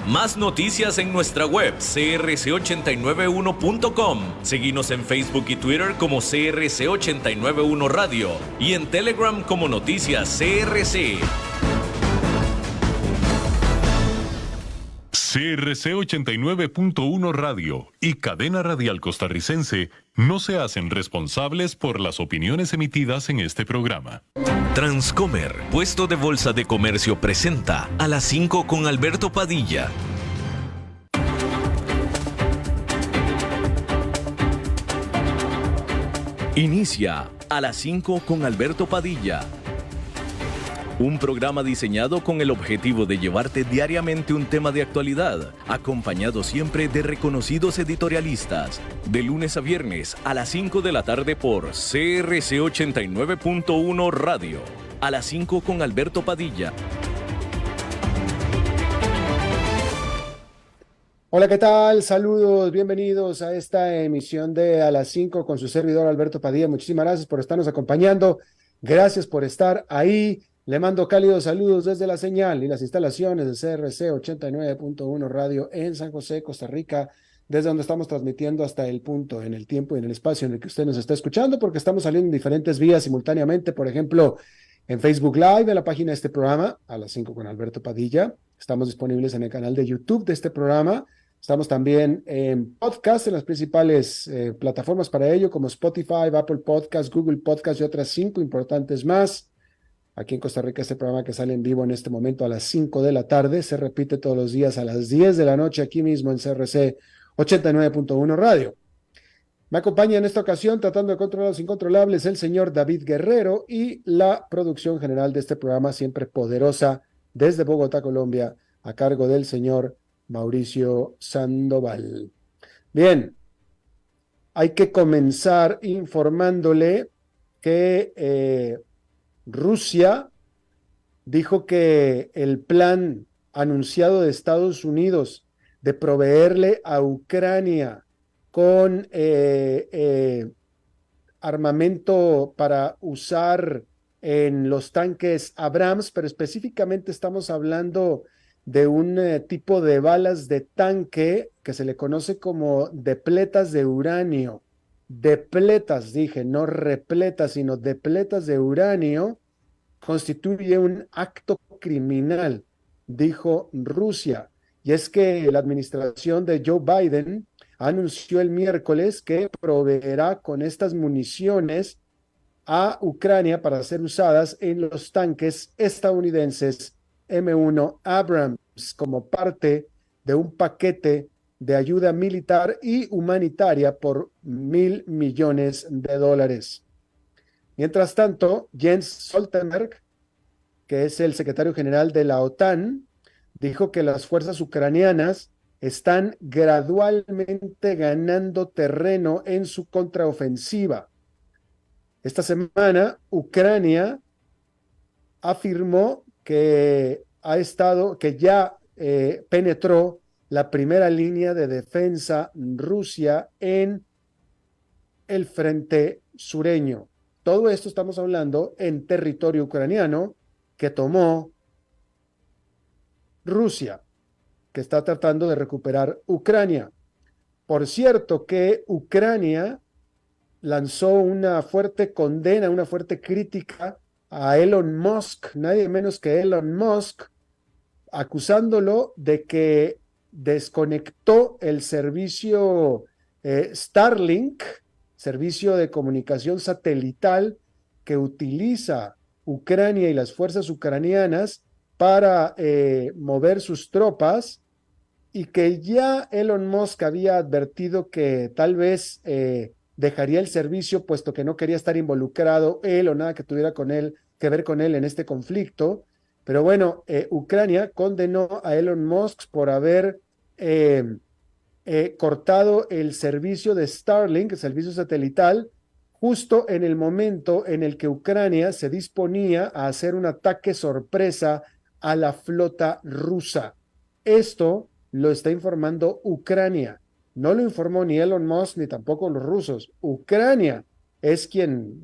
Más noticias en nuestra web crc891.com. Seguinos en Facebook y Twitter como CRC891 Radio y en Telegram como Noticias CRC. CRC 89.1 Radio y Cadena Radial Costarricense no se hacen responsables por las opiniones emitidas en este programa. Transcomer, puesto de bolsa de comercio, presenta A las 5 con Alberto Padilla. Inicia A las 5 con Alberto Padilla. Un programa diseñado con el objetivo de llevarte diariamente un tema de actualidad, acompañado siempre de reconocidos editorialistas, de lunes a viernes a las 5 de la tarde por CRC 89.1 Radio. A las 5 con Alberto Padilla. Hola, ¿qué tal? Saludos, bienvenidos a esta emisión de A las 5 con su servidor Alberto Padilla. Muchísimas gracias por estarnos acompañando. Gracias por estar ahí. Le mando cálidos saludos desde la señal y las instalaciones de CRC 89.1 Radio en San José, Costa Rica, desde donde estamos transmitiendo hasta el punto, en el tiempo y en el espacio en el que usted nos está escuchando, porque estamos saliendo en diferentes vías simultáneamente, por ejemplo, en Facebook Live, en la página de este programa, A las 5 con Alberto Padilla. Estamos disponibles en el canal de YouTube de este programa. Estamos también en podcast, en las principales plataformas para ello, como Spotify, Apple Podcast, Google Podcast y otras 5 importantes más. Aquí en Costa Rica, este programa que sale en vivo en este momento a las 5 de la tarde, se repite todos los días a las 10 de la noche aquí mismo en CRC 89.1 Radio. Me acompaña en esta ocasión, tratando de controlar los incontrolables, el señor David Guerrero y la producción general de este programa, siempre poderosa, desde Bogotá, Colombia, a cargo del señor Mauricio Sandoval. Bien, hay que comenzar informándole que Rusia dijo que el plan anunciado de Estados Unidos de proveerle a Ucrania con armamento para usar en los tanques Abrams, pero específicamente estamos hablando de un tipo de balas de tanque que se le conoce como depletas de uranio. Depletas, dije, no repletas, sino depletas de uranio, constituye un acto criminal, dijo Rusia. Y es que la administración de Joe Biden anunció el miércoles que proveerá con estas municiones a Ucrania para ser usadas en los tanques estadounidenses M1 Abrams como parte de un paquete de ayuda militar y humanitaria por $1,000 millones. Mientras tanto, Jens Stoltenberg, que es el secretario general de la OTAN, dijo que las fuerzas ucranianas están gradualmente ganando terreno en su contraofensiva. Esta semana, Ucrania afirmó que ya penetró la primera línea de defensa Rusia en el frente sureño. Todo esto estamos hablando en territorio ucraniano que tomó Rusia, que está tratando de recuperar Ucrania. Por cierto que Ucrania lanzó una fuerte condena, una fuerte crítica a Elon Musk, nadie menos que Elon Musk, acusándolo de que desconectó el servicio Starlink, servicio de comunicación satelital que utiliza Ucrania y las fuerzas ucranianas para mover sus tropas, y que ya Elon Musk había advertido que tal vez dejaría el servicio puesto que no quería estar involucrado él o nada que tuviera que ver con él en este conflicto. Pero bueno, Ucrania condenó a Elon Musk por haber cortado el servicio de Starlink, el servicio satelital, justo en el momento en el que Ucrania se disponía a hacer un ataque sorpresa a la flota rusa. Esto lo está informando Ucrania. No lo informó ni Elon Musk ni tampoco los rusos. Ucrania es quien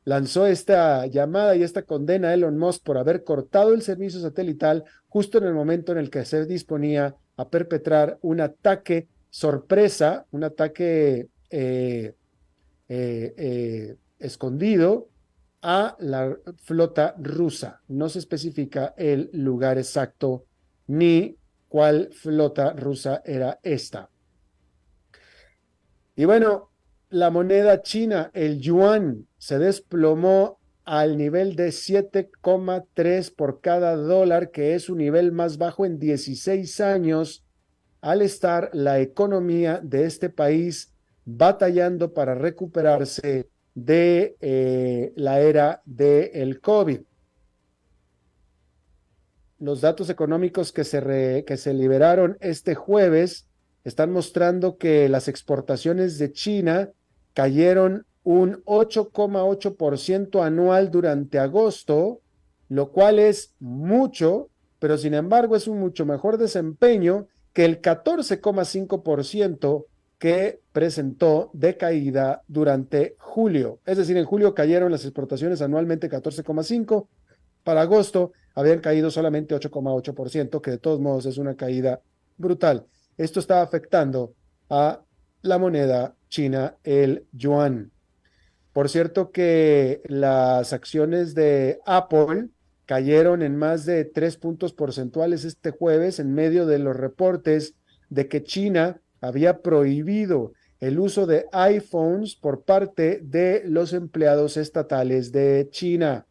lanzó esta llamada y esta condena a Elon Musk por haber cortado el servicio satelital justo en el momento en el que se disponía a perpetrar un ataque sorpresa, un ataque escondido a la flota rusa. No se especifica el lugar exacto ni cuál flota rusa era esta. Y bueno, la moneda china, el yuan, se desplomó al nivel de 7,3 por cada dólar, que es su nivel más bajo en 16 años, al estar la economía de este país batallando para recuperarse de la era del COVID. Los datos económicos que se liberaron este jueves están mostrando que las exportaciones de China cayeron un 8,8% anual durante agosto, lo cual es mucho, pero sin embargo es un mucho mejor desempeño que el 14,5% que presentó de caída durante julio. Es decir, en julio cayeron las exportaciones anualmente 14,5%, para agosto habían caído solamente 8,8%, que de todos modos es una caída brutal. Esto está afectando a la moneda china, el yuan. Por cierto que las acciones de Apple cayeron en más de 3 puntos porcentuales este jueves en medio de los reportes de que China había prohibido el uso de iPhones por parte de los empleados estatales de China.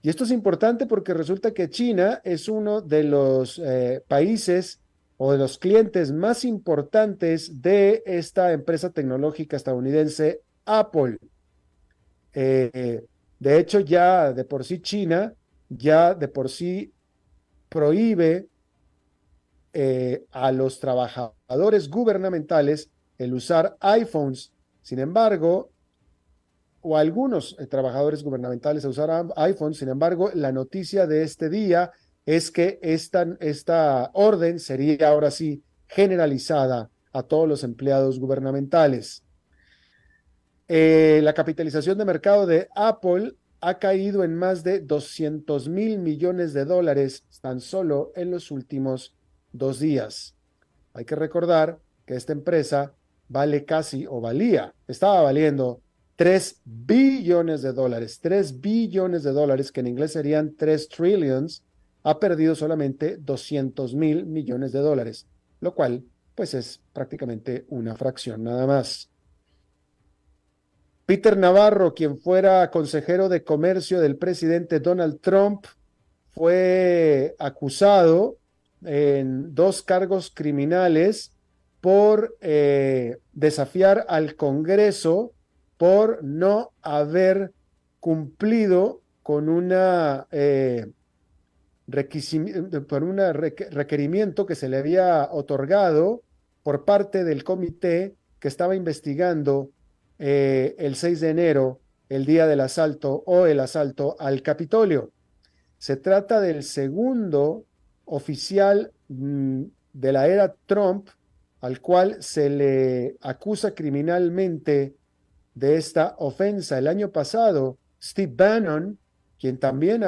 Y esto es importante porque resulta que China es uno de los países o de los clientes más importantes de esta empresa tecnológica estadounidense, Apple. De hecho, ya de por sí China, ya de por sí prohíbe a los trabajadores gubernamentales el usar iPhones. Sin embargo, o algunos trabajadores gubernamentales a usar iPhone. Sin embargo, la noticia de este día es que esta orden sería ahora sí generalizada a todos los empleados gubernamentales. La capitalización de mercado de Apple ha caído en más de 200 mil millones de dólares tan solo en los últimos 2 días. Hay que recordar que esta empresa vale casi, o valía, estaba valiendo 3 billones de dólares, 3 billones de dólares, que en inglés serían 3 trillions, ha perdido solamente 200 mil millones de dólares, lo cual pues es prácticamente una fracción nada más. Peter Navarro, quien fuera consejero de comercio del presidente Donald Trump, fue acusado en 2 cargos criminales por desafiar al Congreso por no haber cumplido con por un requerimiento que se le había otorgado por parte del comité que estaba investigando el 6 de enero, el día del asalto o el asalto al Capitolio. Se trata del segundo oficial de la era Trump al cual se le acusa criminalmente de esta ofensa. El año pasado, Steve Bannon, quien también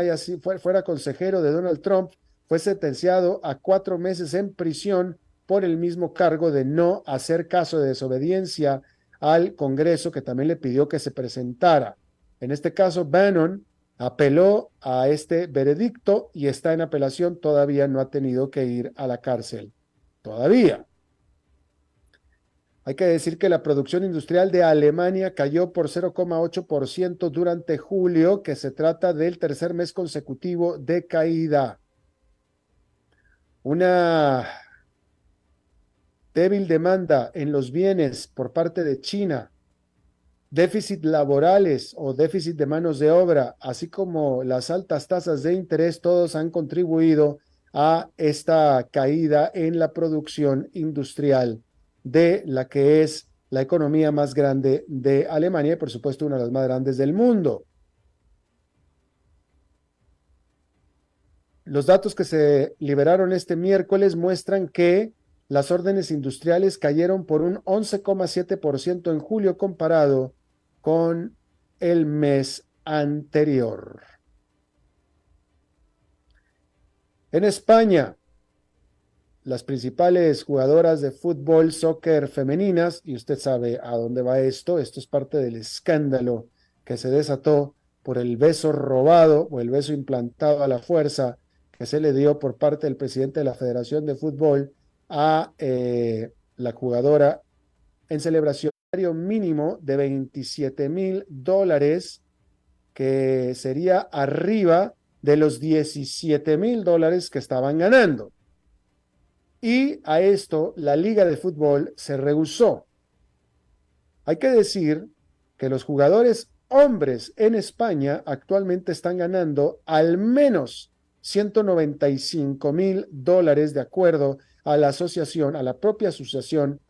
fuera consejero de Donald Trump, fue sentenciado a 4 meses en prisión por el mismo cargo de no hacer caso de desobediencia al Congreso, que también le pidió que se presentara. En este caso, Bannon apeló a este veredicto y está en apelación, todavía no ha tenido que ir a la cárcel. Todavía. Hay que decir que la producción industrial de Alemania cayó por 0,8% durante julio, que se trata del tercer mes consecutivo de caída. Una débil demanda en los bienes por parte de China, déficit laborales o déficit de manos de obra, así como las altas tasas de interés, todos han contribuido a esta caída en la producción industrial de la que es la economía más grande de Alemania y por supuesto una de las más grandes del mundo. Los datos que se liberaron este miércoles muestran que las órdenes industriales cayeron por un 11,7% en julio comparado con el mes anterior. En España, las principales jugadoras de fútbol, soccer femeninas, y usted sabe a dónde va esto. Esto es parte del escándalo que se desató por el beso robado o el beso implantado a la fuerza que se le dio por parte del presidente de la Federación de Fútbol a la jugadora en celebración mínimo de $27,000, que sería arriba de los $17,000 que estaban ganando. Y a esto la Liga de Fútbol se rehusó. Hay que decir que los jugadores hombres en España actualmente están ganando al menos $195,000 de acuerdo a la asociación, a la propia Asociación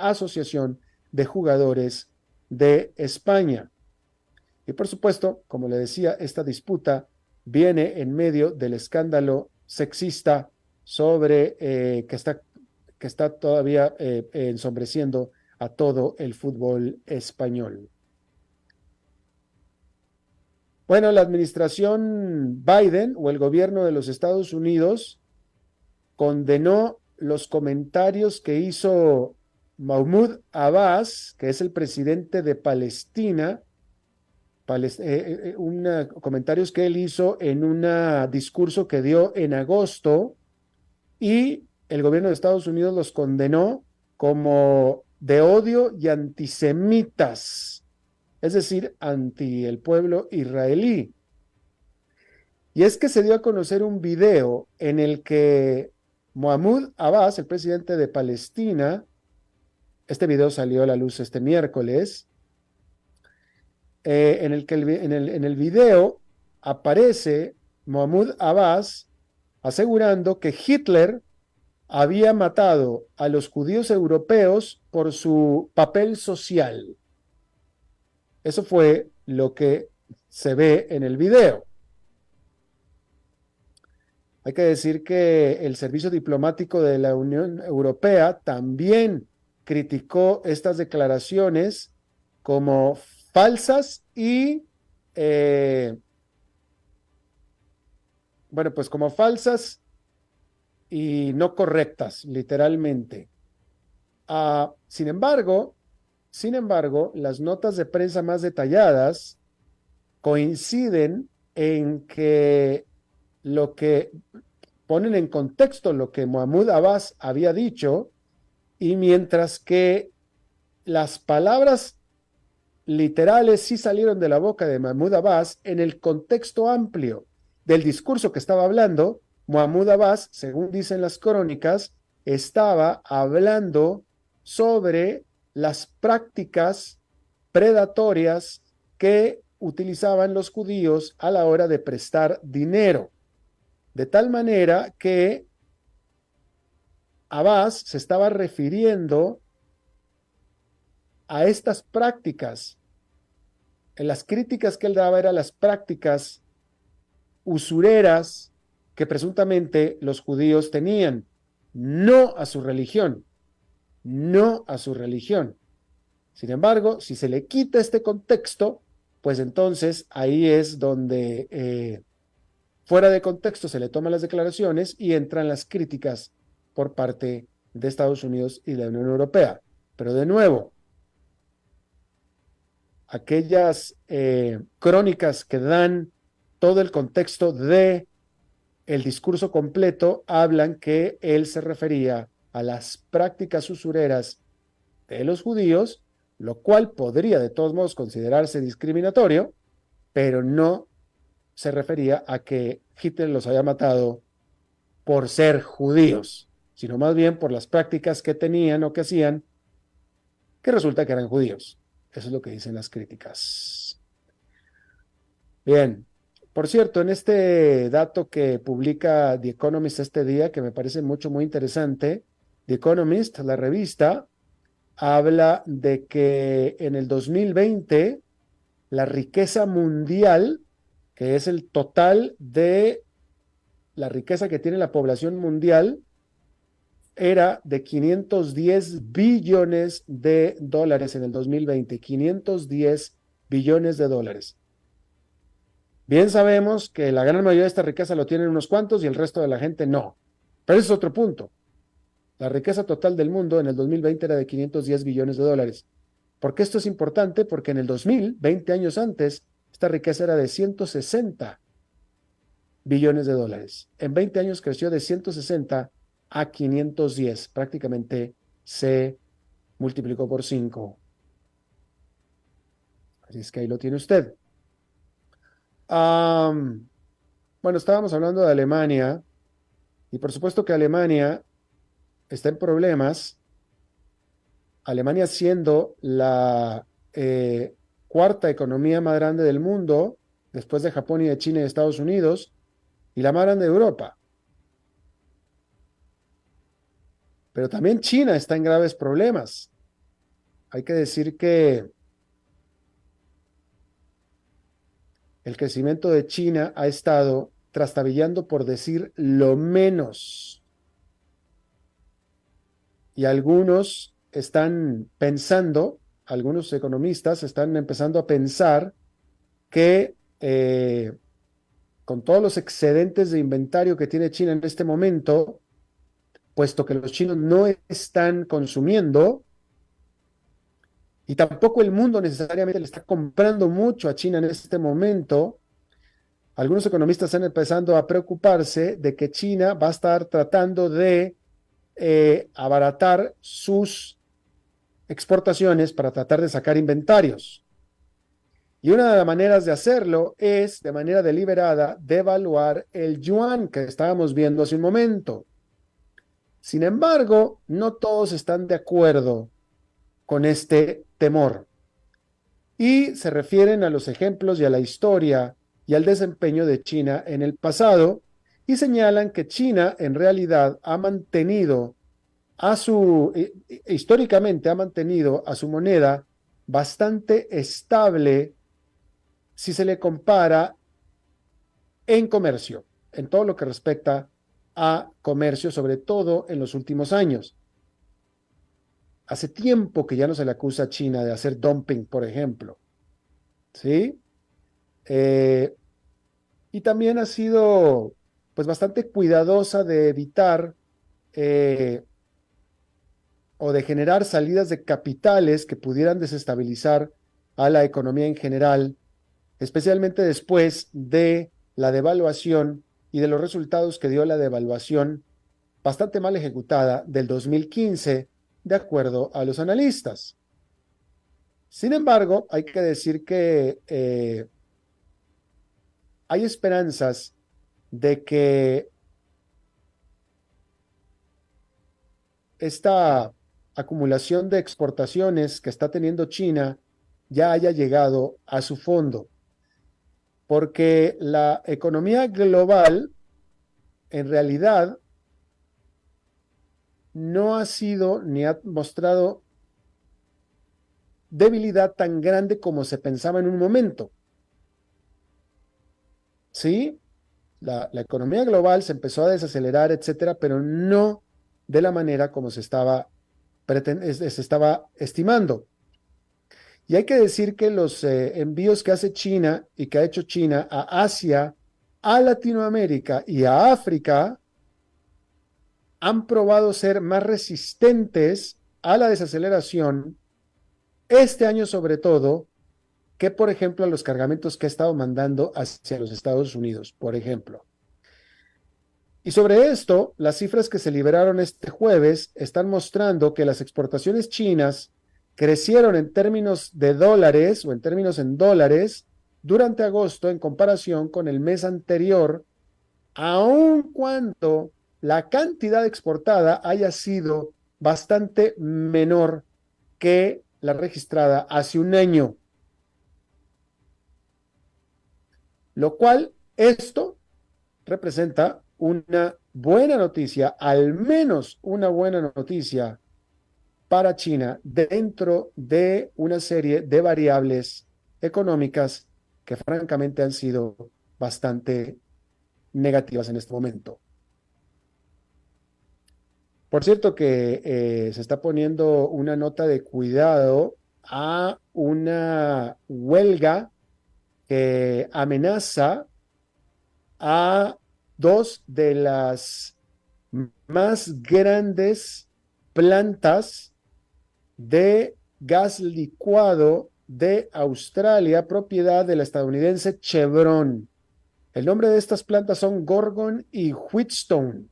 de Jugadores de España. Y por supuesto, como le decía, esta disputa viene en medio del escándalo sexista sobre que está todavía ensombreciendo a todo el fútbol español. Bueno, la administración Biden o el gobierno de los Estados Unidos condenó los comentarios que hizo Mahmoud Abbas, que es el presidente de Palestina, comentarios que él hizo en un discurso que dio en agosto, y el gobierno de Estados Unidos los condenó como de odio y antisemitas, es decir, anti el pueblo israelí. Y es que se dio a conocer un video en el que Mahmoud Abbas, el presidente de Palestina, este video salió a la luz este miércoles, en el video aparece Mahmoud Abbas asegurando que Hitler había matado a los judíos europeos por su papel social. Eso fue lo que se ve en el video. Hay que decir que el servicio diplomático de la Unión Europea también criticó estas declaraciones como falsas y, como falsas y no correctas, literalmente. Sin embargo, las notas de prensa más detalladas coinciden en que lo que ponen en contexto lo que Mahmoud Abbas había dicho, y mientras que las palabras literales sí salieron de la boca de Mahmoud Abbas, en el contexto amplio del discurso que estaba hablando, Mahmoud Abbas, según dicen las crónicas, estaba hablando sobre las prácticas predatorias que utilizaban los judíos a la hora de prestar dinero. De tal manera que Abbas se estaba refiriendo a estas prácticas. En las críticas que él daba eran las prácticas usureras que presuntamente los judíos tenían, no a su religión, no a su religión. Sin embargo, si se le quita este contexto, pues entonces ahí es donde fuera de contexto se le toman las declaraciones y entran las críticas por parte de Estados Unidos y de la Unión Europea. Pero de nuevo, aquellas crónicas que dan todo el contexto de el discurso completo hablan que él se refería a las prácticas usureras de los judíos, lo cual podría de todos modos considerarse discriminatorio, pero no se refería a que Hitler los haya matado por ser judíos, sino más bien por las prácticas que tenían o que hacían, que resulta que eran judíos. Eso es lo que dicen las críticas. Bien, por cierto, en este dato que publica The Economist este día, que me parece muy interesante, The Economist, la revista, habla de que en el 2020 la riqueza mundial, que es el total de la riqueza que tiene la población mundial, era de 510 billones de dólares en el 2020, 510 billones de dólares. Bien sabemos que la gran mayoría de esta riqueza lo tienen unos cuantos y el resto de la gente no. Pero ese es otro punto. La riqueza total del mundo en el 2020 era de 510 billones de dólares. ¿Por qué esto es importante? Porque en el 2000, 20 años antes, esta riqueza era de 160 billones de dólares. En 20 años creció de 160 a 510. Prácticamente se multiplicó por 5. Así es que ahí lo tiene usted. Bueno, estábamos hablando de Alemania y por supuesto que Alemania está en problemas. Alemania siendo la cuarta economía más grande del mundo, después de Japón y de China y de Estados Unidos, y la más grande de Europa. Pero también China está en graves problemas. Hay que decir que el crecimiento de China ha estado trastabillando, por decir lo menos. Y algunos están pensando, algunos economistas están empezando a pensar que con todos los excedentes de inventario que tiene China en este momento, puesto que los chinos no están consumiendo y tampoco el mundo necesariamente le está comprando mucho a China en este momento, algunos economistas están empezando a preocuparse de que China va a estar tratando de abaratar sus exportaciones para tratar de sacar inventarios. Y una de las maneras de hacerlo es, de manera deliberada, devaluar el yuan que estábamos viendo hace un momento. Sin embargo, no todos están de acuerdo con este temor. Y se refieren a los ejemplos y a la historia y al desempeño de China en el pasado y señalan que China en realidad ha mantenido históricamente ha mantenido a su moneda bastante estable si se le compara en comercio, en todo lo que respecta a comercio, sobre todo en los últimos años. Hace tiempo que ya no se le acusa a China de hacer dumping, por ejemplo. ¿Sí? Y también ha sido pues bastante cuidadosa de evitar o de generar salidas de capitales que pudieran desestabilizar a la economía en general, especialmente después de la devaluación y de los resultados que dio la devaluación bastante mal ejecutada del 2015, de acuerdo a los analistas. Sin embargo, hay que decir que hay esperanzas de que esta acumulación de exportaciones que está teniendo China ya haya llegado a su fondo, porque la economía global en realidad no ha sido ni ha mostrado debilidad tan grande como se pensaba en un momento. ¿Sí? La economía global se empezó a desacelerar, etcétera, pero no de la manera como se estaba estimando. Y hay que decir que los envíos que hace China y que ha hecho China a Asia, a Latinoamérica y a África han probado ser más resistentes a la desaceleración este año sobre todo que, por ejemplo, a los cargamentos que ha estado mandando hacia los Estados Unidos, por ejemplo. Y sobre esto, las cifras que se liberaron este jueves están mostrando que las exportaciones chinas crecieron en términos de dólares o en términos en dólares durante agosto en comparación con el mes anterior, aun cuando la cantidad exportada haya sido bastante menor que la registrada hace un año. Lo cual, esto representa una buena noticia, al menos una buena noticia para China dentro de una serie de variables económicas que francamente han sido bastante negativas en este momento. Por cierto que se está poniendo una nota de cuidado a una huelga que amenaza a dos de las más grandes plantas de gas licuado de Australia, propiedad de la estadounidense Chevron. El nombre de estas plantas son Gorgon y Wheatstone.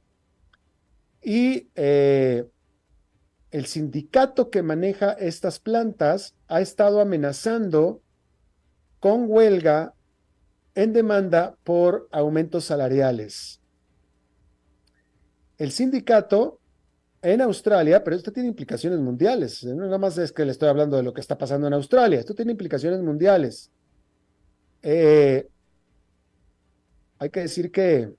Y el sindicato que maneja estas plantas ha estado amenazando con huelga en demanda por aumentos salariales. El sindicato en Australia, pero esto tiene implicaciones mundiales, no nada más es que le estoy hablando de lo que está pasando en Australia, esto tiene implicaciones mundiales. Hay que decir que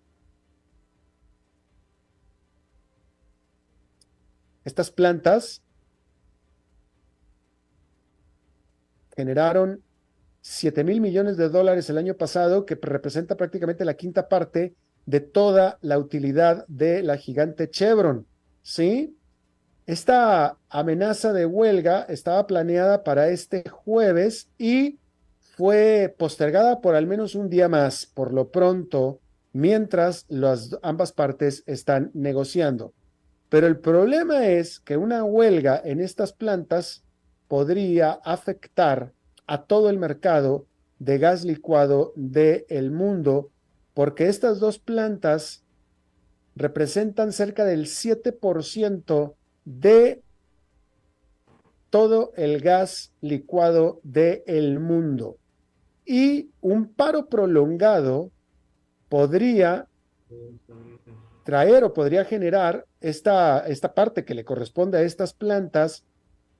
estas plantas generaron 7,000 millones de dólares el año pasado, que representa prácticamente la quinta parte de toda la utilidad de la gigante Chevron, ¿sí? Esta amenaza de huelga estaba planeada para este jueves y fue postergada por al menos un día más, por lo pronto, mientras ambas partes están negociando. Pero el problema es que una huelga en estas plantas podría afectar a todo el mercado de gas licuado del mundo, porque estas dos plantas representan cerca del 7% de todo el gas licuado del mundo. Y un paro prolongado podría traer o podría generar esta parte que le corresponde a estas plantas,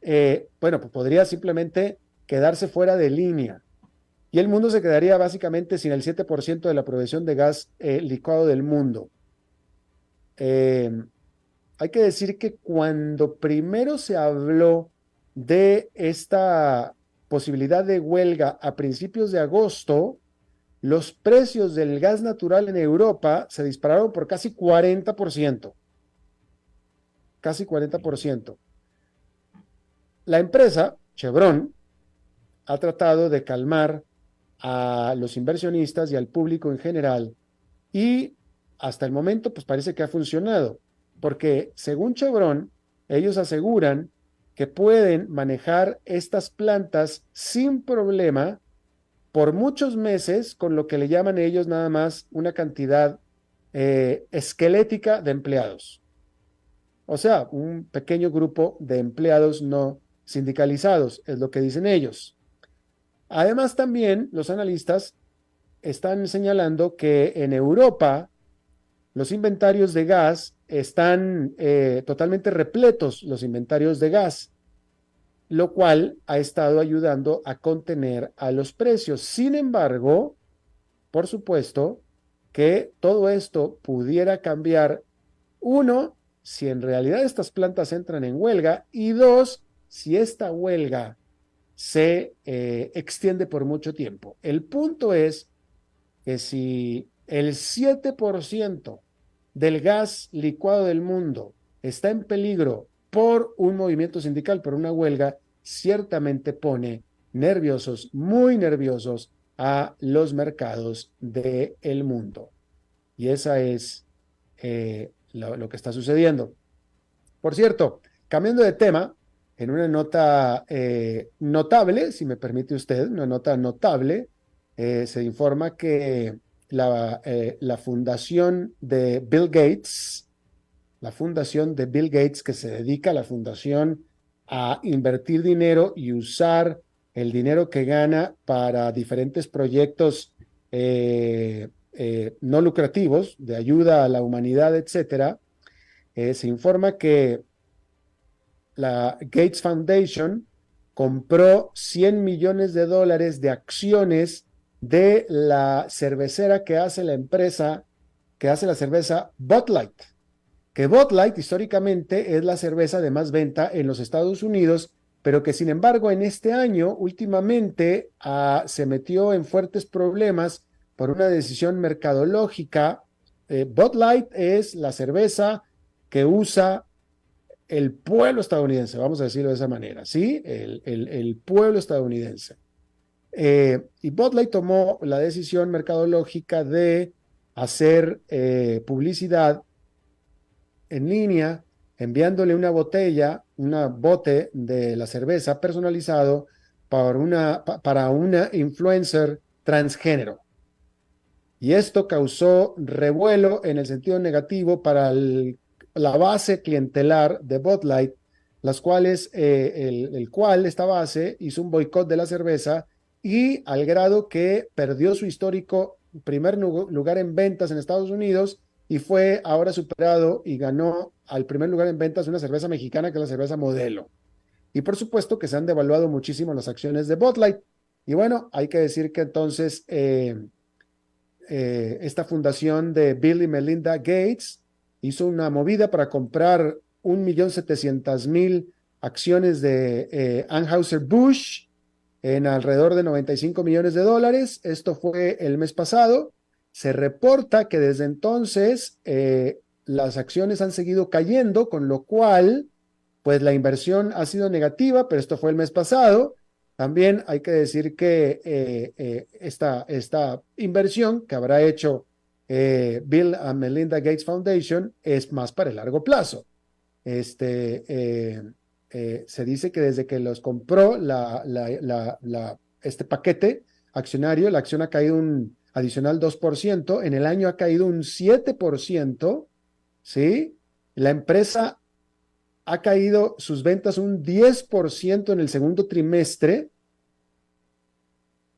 pues podría simplemente quedarse fuera de línea. Y el mundo se quedaría básicamente sin el 7% de la provisión de gas licuado del mundo. Hay que decir que cuando primero se habló de esta posibilidad de huelga a principios de agosto, los precios del gas natural en Europa se dispararon por casi 40%. Casi 40%. La empresa, Chevron, ha tratado de calmar a los inversionistas y al público en general, y hasta el momento pues parece que ha funcionado, porque según Chevron, ellos aseguran que pueden manejar estas plantas sin problema por muchos meses, con lo que le llaman ellos nada más una cantidad esquelética de empleados. O sea, un pequeño grupo de empleados no sindicalizados, es lo que dicen ellos. Además, también los analistas están señalando que en Europa los inventarios de gas están totalmente repletos, los inventarios de gas, lo cual ha estado ayudando a contener a los precios. Sin embargo, por supuesto que todo esto pudiera cambiar, uno, si en realidad estas plantas entran en huelga, y dos, si esta huelga se extiende por mucho tiempo. El punto es que si el 7% del gas licuado del mundo está en peligro por un movimiento sindical, por una huelga, ciertamente pone nerviosos, muy nerviosos, a los mercados del mundo. Y esa es lo que está sucediendo. Por cierto, cambiando de tema, en una nota notable, si me permite usted, una nota notable, se informa que la fundación de Bill Gates, que se dedica a la fundación a invertir dinero y usar el dinero que gana para diferentes proyectos no lucrativos, de ayuda a la humanidad, etcétera, se informa que la Gates Foundation compró $100 millones de acciones de la cervecera que hace la empresa, que hace la cerveza Bud Light, que Bud Light históricamente es la cerveza de más venta en los Estados Unidos, pero que sin embargo en este año últimamente se metió en fuertes problemas por una decisión mercadológica. Bud Light es la cerveza que usa el pueblo estadounidense, vamos a decirlo de esa manera, ¿sí? El pueblo estadounidense. Y Bud Light tomó la decisión mercadológica de hacer publicidad en línea enviándole una botella, una bote de la cerveza personalizado para una influencer transgénero. Y esto causó revuelo en el sentido negativo para la base clientelar de Bud Light, las cuales, el cual esta base hizo un boicot de la cerveza y al grado que perdió su histórico primer lugar en ventas en Estados Unidos y fue ahora superado y ganó al primer lugar en ventas una cerveza mexicana que es la cerveza Modelo. Y por supuesto que se han devaluado muchísimo las acciones de Bud Light. Y bueno, hay que decir que entonces esta fundación de Bill y Melinda Gates hizo una movida para comprar 1.700.000 acciones de Anheuser-Busch en alrededor de $95 millones. Esto fue el mes pasado. Se reporta que desde entonces las acciones han seguido cayendo, con lo cual pues la inversión ha sido negativa, pero esto fue el mes pasado. También hay que decir que esta inversión que habrá hecho Bill and Melinda Gates Foundation es más para el largo plazo. Se dice que desde que los compró este paquete accionario, la acción ha caído un adicional 2%, en el año ha caído un 7%, ¿sí? La empresa ha caído sus ventas un 10% en el segundo trimestre,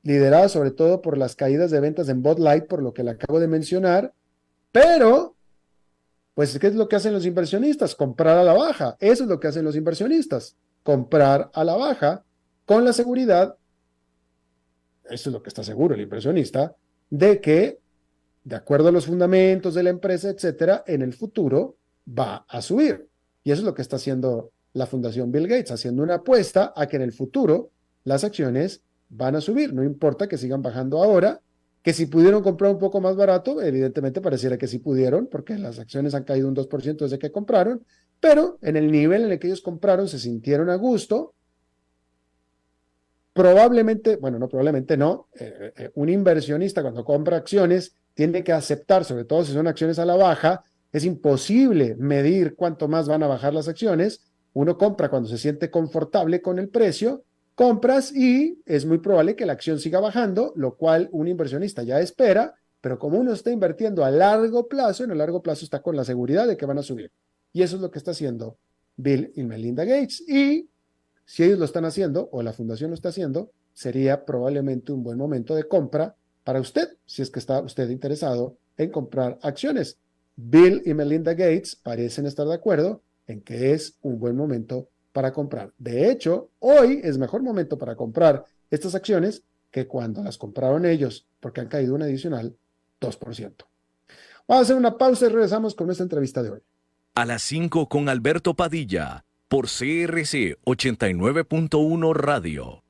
liderada sobre todo por las caídas de ventas en Bud Light, por lo que le acabo de mencionar, pero, pues, ¿qué es lo que hacen los inversionistas? Comprar a la baja. Eso es lo que hacen los inversionistas, comprar a la baja, con la seguridad, eso es lo que está seguro el inversionista, de que, de acuerdo a los fundamentos de la empresa, etcétera, en el futuro va a subir. Y eso es lo que está haciendo la Fundación Bill Gates, haciendo una apuesta a que en el futuro las acciones van a subir. No importa que sigan bajando ahora, que si pudieron comprar un poco más barato, evidentemente pareciera que sí pudieron, porque las acciones han caído un 2% desde que compraron, pero en el nivel en el que ellos compraron se sintieron a gusto. Probablemente, bueno, no probablemente no, un inversionista cuando compra acciones tiene que aceptar, sobre todo si son acciones a la baja. Es imposible medir cuánto más van a bajar las acciones. Uno compra cuando se siente confortable con el precio, compras y es muy probable que la acción siga bajando, lo cual un inversionista ya espera, pero como uno está invirtiendo a largo plazo, en el largo plazo está con la seguridad de que van a subir. Y eso es lo que está haciendo Bill y Melinda Gates. Y si ellos lo están haciendo, o la fundación lo está haciendo, sería probablemente un buen momento de compra para usted, si es que está usted interesado en comprar acciones. Bill y Melinda Gates parecen estar de acuerdo en que es un buen momento para comprar. De hecho, hoy es mejor momento para comprar estas acciones que cuando las compraron ellos, porque han caído un adicional 2%. Vamos a hacer una pausa y regresamos con nuestra entrevista de hoy. A las 5 con Alberto Padilla, por CRC 89.1 Radio.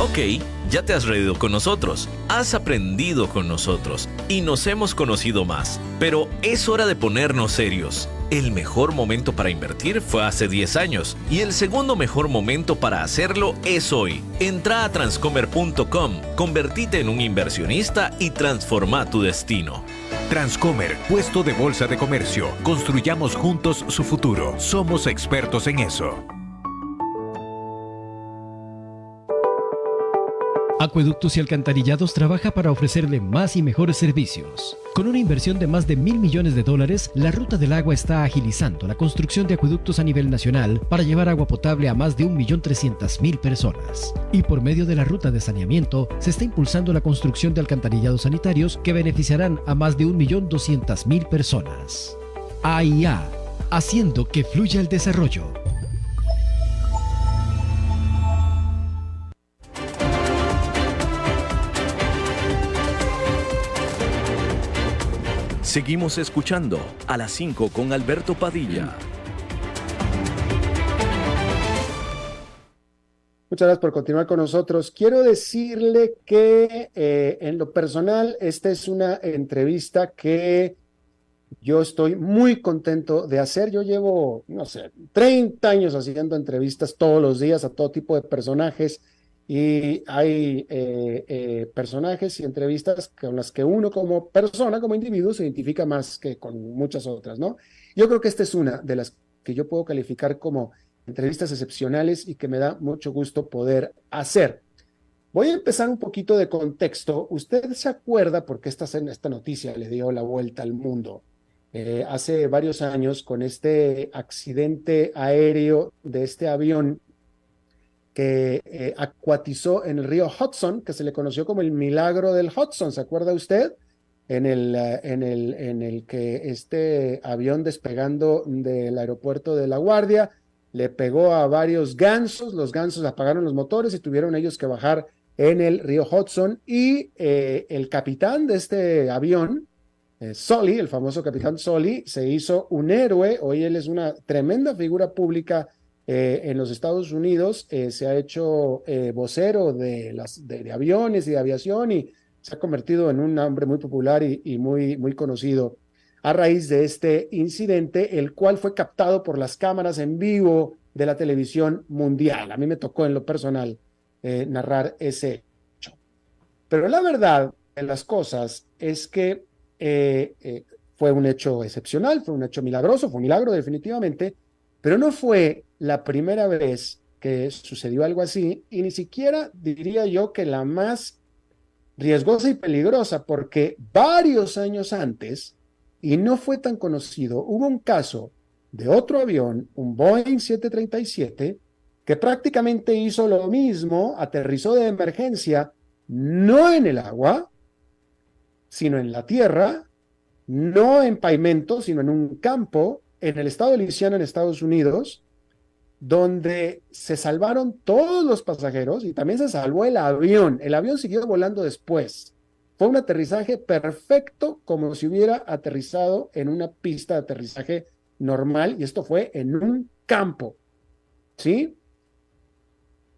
Ok, ya te has reído con nosotros, has aprendido con nosotros y nos hemos conocido más. Pero es hora de ponernos serios. El mejor momento para invertir fue hace 10 años y el segundo mejor momento para hacerlo es hoy. Entra a transcomer.com, convertite en un inversionista y transforma tu destino. Transcomer, puesto de bolsa de comercio. Construyamos juntos su futuro. Somos expertos en eso. Acueductos y Alcantarillados trabaja para ofrecerle más y mejores servicios. Con una inversión de más de $1.000 millones, la Ruta del Agua está agilizando la construcción de acueductos a nivel nacional para llevar agua potable a más de 1.300.000 personas. Y por medio de la ruta de saneamiento, se está impulsando la construcción de alcantarillados sanitarios que beneficiarán a más de 1.200.000 personas. AIA, haciendo que fluya el desarrollo. Seguimos escuchando a las 5 con Alberto Padilla. Muchas gracias por continuar con nosotros. Quiero decirle que en lo personal, esta es una entrevista que yo estoy muy contento de hacer. Yo llevo, no sé, 30 años haciendo entrevistas todos los días a todo tipo de personajes. Y hay personajes y entrevistas con las que uno como persona, como individuo, se identifica más que con muchas otras, ¿no? Yo creo que esta es una de las que yo puedo calificar como entrevistas excepcionales y que me da mucho gusto poder hacer. Voy a empezar un poquito de contexto. Usted se acuerda, porque esta noticia le dio la vuelta al mundo, hace varios años con este accidente aéreo de este avión que acuatizó en el río Hudson, que se le conoció como el milagro del Hudson. ¿Se acuerda usted? En el que este avión despegando del aeropuerto de La Guardia le pegó a varios gansos, los gansos apagaron los motores y tuvieron ellos que bajar en el río Hudson, y el capitán de este avión, Sully, el famoso capitán Sully, se hizo un héroe. Hoy él es una tremenda figura pública en los Estados Unidos. Se ha hecho vocero de aviones y de aviación, y se ha convertido en un hombre muy popular y muy conocido a raíz de este incidente, el cual fue captado por las cámaras en vivo de la televisión mundial. A mí me tocó en lo personal narrar ese hecho. Pero la verdad de las cosas es que fue un hecho excepcional, fue un hecho milagroso, fue un milagro definitivamente, pero no fue la primera vez que sucedió algo así, y ni siquiera diría yo que la más riesgosa y peligrosa, porque varios años antes, y no fue tan conocido, hubo un caso de otro avión, un Boeing 737, que prácticamente hizo lo mismo, aterrizó de emergencia, no en el agua, sino en la tierra, no en pavimento, sino en un campo, en el estado de Luisiana, en Estados Unidos, donde se salvaron todos los pasajeros y también se salvó el avión. El avión siguió volando después. Fue un aterrizaje perfecto, como si hubiera aterrizado en una pista de aterrizaje normal, y esto fue en un campo, ¿sí?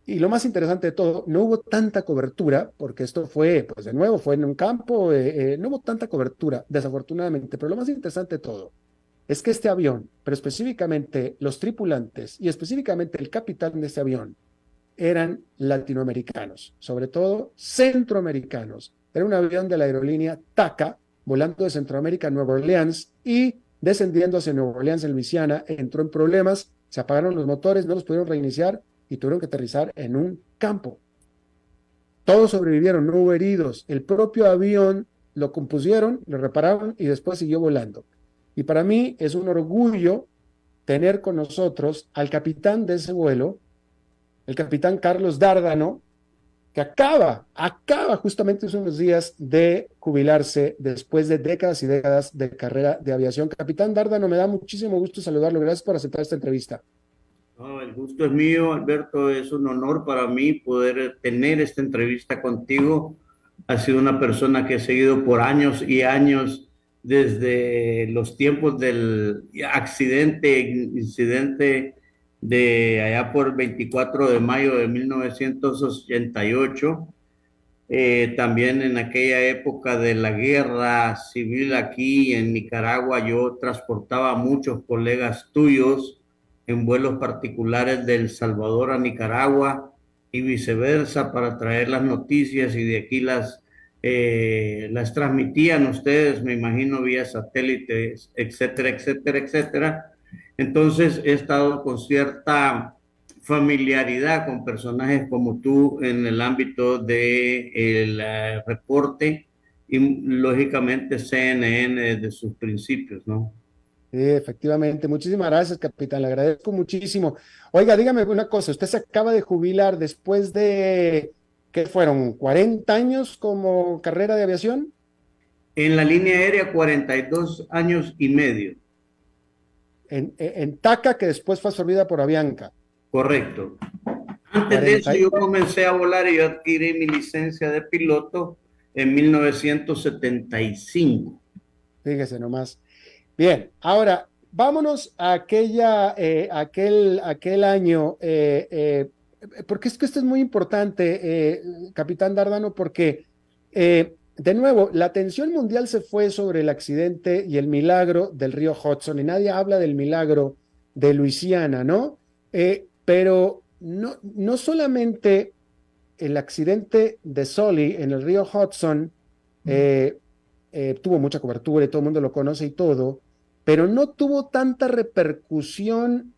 Y lo más interesante de todo, no hubo tanta cobertura, porque esto fue, pues de nuevo, fue en un campo, no hubo tanta cobertura, desafortunadamente, pero lo más interesante de todo es que este avión, pero específicamente los tripulantes y específicamente el capitán de este avión, eran latinoamericanos, sobre todo centroamericanos. Era un avión de la aerolínea TACA, volando de Centroamérica a Nueva Orleans y descendiendo hacia Nueva Orleans en Luisiana, entró en problemas, se apagaron los motores, no los pudieron reiniciar y tuvieron que aterrizar en un campo. Todos sobrevivieron, no hubo heridos. El propio avión lo compusieron, lo repararon y después siguió volando. Y para mí es un orgullo tener con nosotros al capitán de ese vuelo, el capitán Carlos Dárdano, que acaba justamente hace unos días de jubilarse después de décadas y décadas de carrera de aviación. Capitán Dárdano, me da muchísimo gusto saludarlo. Gracias por aceptar esta entrevista. No, el gusto es mío, Alberto. Es un honor para mí poder tener esta entrevista contigo. Has sido una persona que he seguido por años y años, desde los tiempos del incidente de allá por 24 de mayo de 1988. También en aquella época de la guerra civil aquí en Nicaragua, yo transportaba a muchos colegas tuyos en vuelos particulares de El Salvador a Nicaragua y viceversa, para traer las noticias, y de aquí las transmitían ustedes, me imagino, vía satélites, etcétera, etcétera, etcétera. Entonces he estado con cierta familiaridad con personajes como tú en el ámbito del reporte, y lógicamente CNN desde sus principios, ¿no? Sí, efectivamente. Muchísimas gracias, capitán. Le agradezco muchísimo. Oiga, dígame una cosa. Usted se acaba de jubilar después de, ¿qué fueron? ¿40 años como carrera de aviación? En la línea aérea, 42 años y medio. En TACA, que después fue absorbida por Avianca. Correcto. Antes de eso yo comencé a volar y yo adquirí mi licencia de piloto en 1975. Fíjese nomás. Bien, ahora vámonos a aquel año, porque es que esto es muy importante, capitán Dárdano, porque de nuevo, la atención mundial se fue sobre el accidente y el milagro del río Hudson, y nadie habla del milagro de Luisiana, ¿no? Pero no solamente el accidente de Sully en el río Hudson tuvo mucha cobertura y todo el mundo lo conoce y todo, pero no tuvo tanta repercusión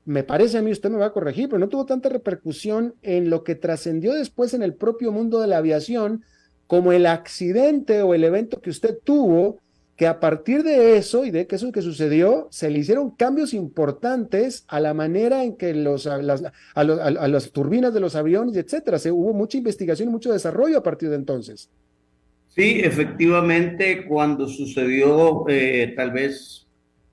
me parece a mí, usted me va a corregir, pero no tuvo tanta repercusión en lo que trascendió después en el propio mundo de la aviación, como el accidente o el evento que usted tuvo, que a partir de eso y de que eso que sucedió, se le hicieron cambios importantes a la manera en que a las turbinas de los aviones, etcétera. Hubo mucha investigación y mucho desarrollo a partir de entonces. Sí, efectivamente, cuando sucedió, tal vez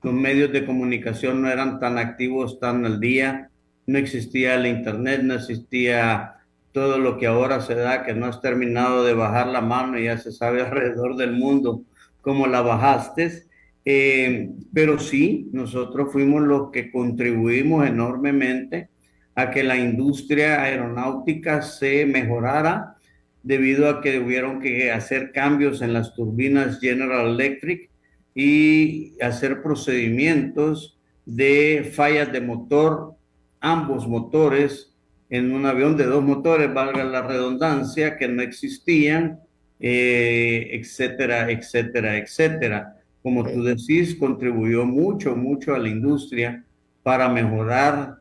los medios de comunicación no eran tan activos, tan al día, no existía el internet, no existía todo lo que ahora se da, que no has terminado de bajar la mano y ya se sabe alrededor del mundo cómo la bajaste. Pero sí, nosotros fuimos los que contribuimos enormemente a que la industria aeronáutica se mejorara debido a que hubieron que hacer cambios en las turbinas General Electric y hacer procedimientos de fallas de motor, ambos motores, en un avión de 2 motores, valga la redundancia, que no existían, etcétera, etcétera, etcétera. Como tú decís, contribuyó mucho, mucho a la industria para mejorar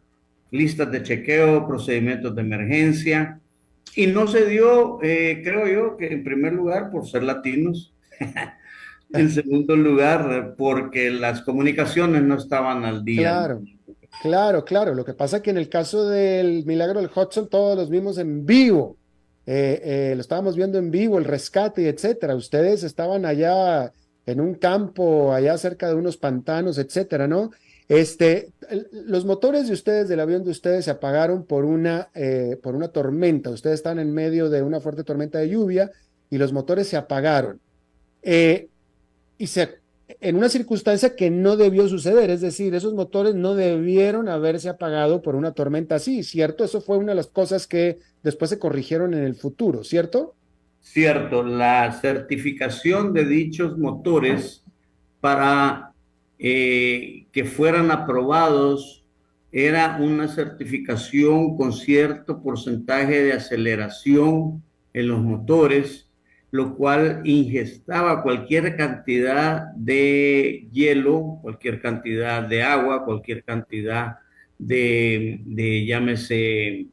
listas de chequeo, procedimientos de emergencia, y no se dio, creo yo, que en primer lugar por ser latinos, en segundo lugar porque las comunicaciones no estaban al día. Claro, claro, claro. Lo que pasa es que en el caso del milagro del Hudson, todos los vimos en vivo. Lo estábamos viendo en vivo, el rescate y etcétera. Ustedes estaban allá en un campo, allá cerca de unos pantanos, etcétera, ¿no? Los motores de ustedes, del avión de ustedes, se apagaron por una tormenta. Ustedes están en medio de una fuerte tormenta de lluvia y los motores se apagaron. Y en una circunstancia que no debió suceder, es decir, esos motores no debieron haberse apagado por una tormenta así, ¿cierto? Eso fue una de las cosas que después se corrigieron en el futuro, ¿cierto? Cierto, la certificación de dichos motores para que fueran aprobados era una certificación con cierto porcentaje de aceleración en los motores, lo cual ingestaba cualquier cantidad de hielo, cualquier cantidad de agua, cualquier cantidad llámese,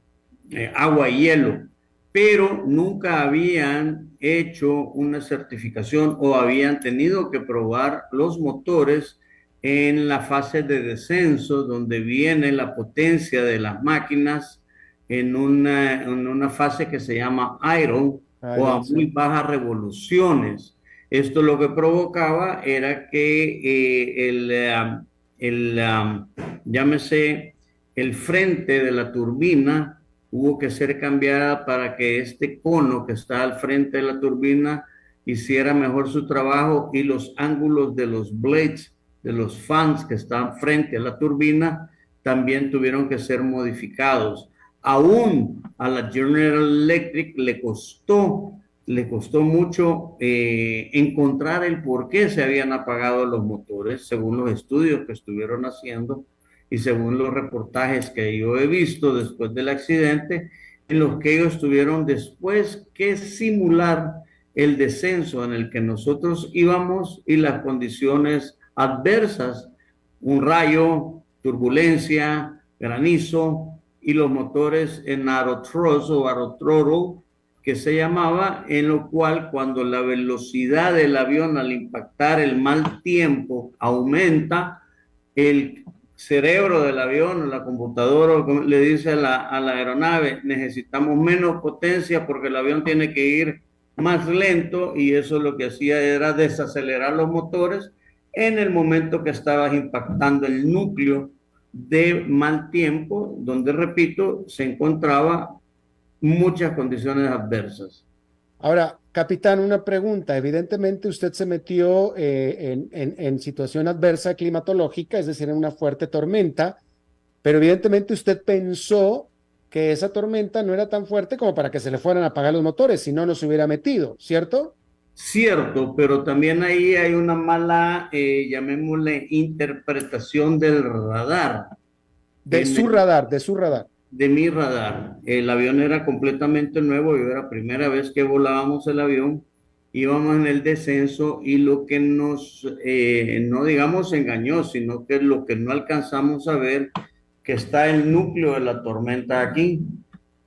agua y hielo, pero nunca habían hecho una certificación o habían tenido que probar los motores en la fase de descenso, donde viene la potencia de las máquinas en una fase que se llama idle, o a muy bajas revoluciones. Esto lo que provocaba era que llámese, el frente de la turbina hubo que ser cambiada para que este cono que está al frente de la turbina hiciera mejor su trabajo, y los ángulos de los blades, de los fans que están frente a la turbina, también tuvieron que ser modificados. Aún a la General Electric le costó mucho encontrar el por qué se habían apagado los motores, según los estudios que estuvieron haciendo y según los reportajes que yo he visto después del accidente, en los que ellos tuvieron después que simular el descenso en el que nosotros íbamos y las condiciones adversas, un rayo, turbulencia, granizo, y los motores en aerothrust o aerothrottle, que se llamaba, en lo cual cuando la velocidad del avión al impactar el mal tiempo aumenta, el cerebro del avión, la computadora le dice a la aeronave, necesitamos menos potencia porque el avión tiene que ir más lento, y eso lo que hacía era desacelerar los motores en el momento que estabas impactando el núcleo de mal tiempo, donde, repito, se encontraba muchas condiciones adversas. Ahora, capitán, una pregunta. Evidentemente usted se metió en situación adversa climatológica, es decir, en una fuerte tormenta, pero evidentemente usted pensó que esa tormenta no era tan fuerte como para que se le fueran a apagar los motores, si no, no se hubiera metido, ¿cierto? Cierto, pero también ahí hay una mala, llamémosle, interpretación del radar. De su radar. De mi radar. El avión era completamente nuevo, yo era la primera vez que volábamos el avión, íbamos en el descenso y lo que nos, no digamos engañó, sino que lo que no alcanzamos a ver, que está el núcleo de la tormenta aquí,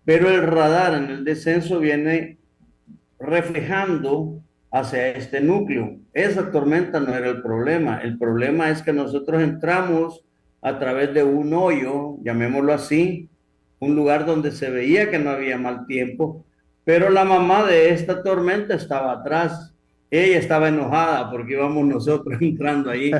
pero el radar en el descenso viene reflejando hacia este núcleo. Esa tormenta no era el problema es que nosotros entramos a través de un hoyo, llamémoslo así, un lugar donde se veía que no había mal tiempo, pero la mamá de esta tormenta estaba atrás. Ella estaba enojada porque íbamos nosotros entrando ahí.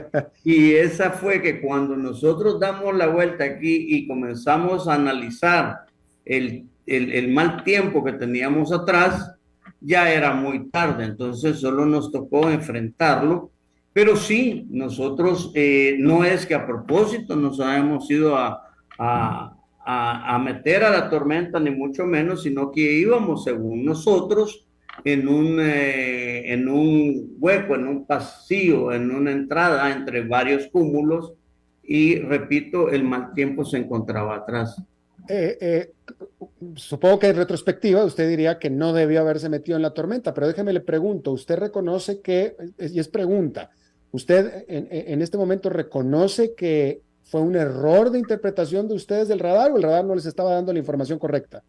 Y esa fue que cuando nosotros damos la vuelta aquí y comenzamos a analizar el mal tiempo que teníamos atrás, ya era muy tarde, entonces solo nos tocó enfrentarlo. Pero sí, nosotros no es que a propósito nos hayamos ido a meter a la tormenta, ni mucho menos, sino que íbamos, según nosotros, en un hueco, en un pasillo, en una entrada entre varios cúmulos, y repito, el mal tiempo se encontraba atrás. Supongo que en retrospectiva usted diría que no debió haberse metido en la tormenta, pero déjeme le pregunto, ¿usted reconoce que, y es pregunta, usted en este momento reconoce que fue un error de interpretación de ustedes del radar o el radar no les estaba dando la información correcta?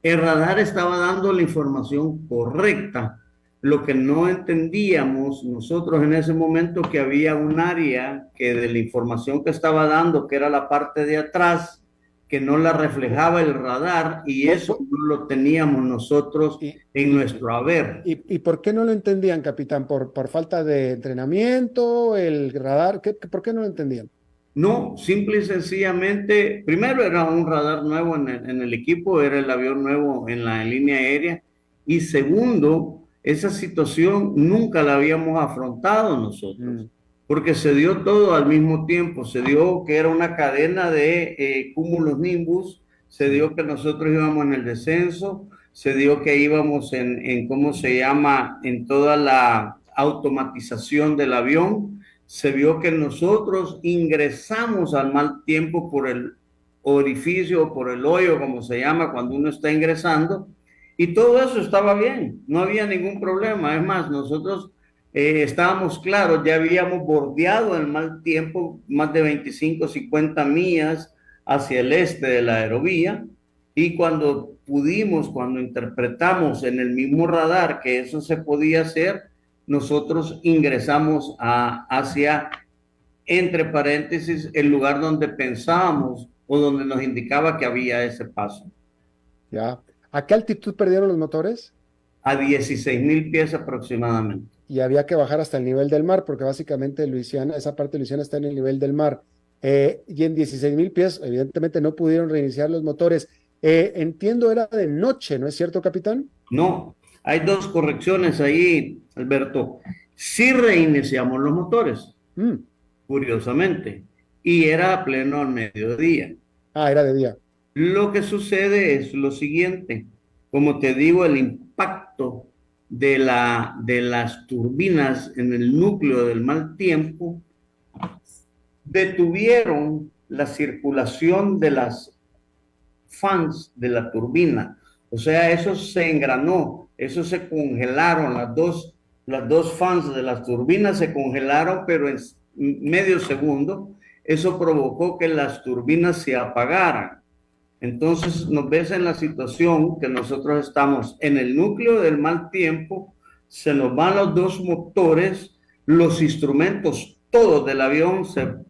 El radar estaba dando la información correcta. Lo que no entendíamos nosotros en ese momento, que había un área que de la información que estaba dando, que era la parte de atrás, que no la reflejaba el radar, y eso no lo teníamos nosotros en nuestro haber. ¿Y por qué no lo entendían, capitán? ¿Por falta de entrenamiento, el radar? ¿Por qué no lo entendían? No, simple y sencillamente, primero era un radar nuevo en el equipo, era el avión nuevo en la línea aérea, y segundo, esa situación nunca la habíamos afrontado nosotros, porque se dio todo al mismo tiempo. Se dio que era una cadena de cúmulos nimbus, se dio que nosotros íbamos en el descenso, se dio que íbamos ¿cómo se llama?, en toda la automatización del avión. Se vio que nosotros ingresamos al mal tiempo por el orificio, por el hoyo, como se llama cuando uno está ingresando, y todo eso estaba bien, no había ningún problema. Es más, nosotros estábamos claros, ya habíamos bordeado el mal tiempo más de 25, 50 millas hacia el este de la aerovía, y cuando cuando interpretamos en el mismo radar que eso se podía hacer, nosotros ingresamos hacia, entre paréntesis, el lugar donde pensábamos o donde nos indicaba que había ese paso. Ya. ¿A qué altitud perdieron los motores? A 16,000 pies aproximadamente. Y había que bajar hasta el nivel del mar, porque básicamente Luisiana, esa parte de Luisiana está en el nivel del mar. Y en 16,000 pies, evidentemente no pudieron reiniciar los motores. Entiendo, era de noche, ¿no es cierto, capitán? No, hay dos correcciones ahí, Alberto. Sí reiniciamos los motores, curiosamente, y era a pleno al mediodía. Ah, era de día. Lo que sucede es lo siguiente: como te digo, el impacto de las turbinas en el núcleo del mal tiempo detuvieron la circulación de las fans de la turbina. O sea, eso se engranó, eso se congelaron, las dos fans de las turbinas se congelaron, pero en medio segundo. Eso provocó que las turbinas se apagaran. Entonces nos ves en la situación que nosotros estamos en el núcleo del mal tiempo, se nos van los dos motores, los instrumentos todos del avión se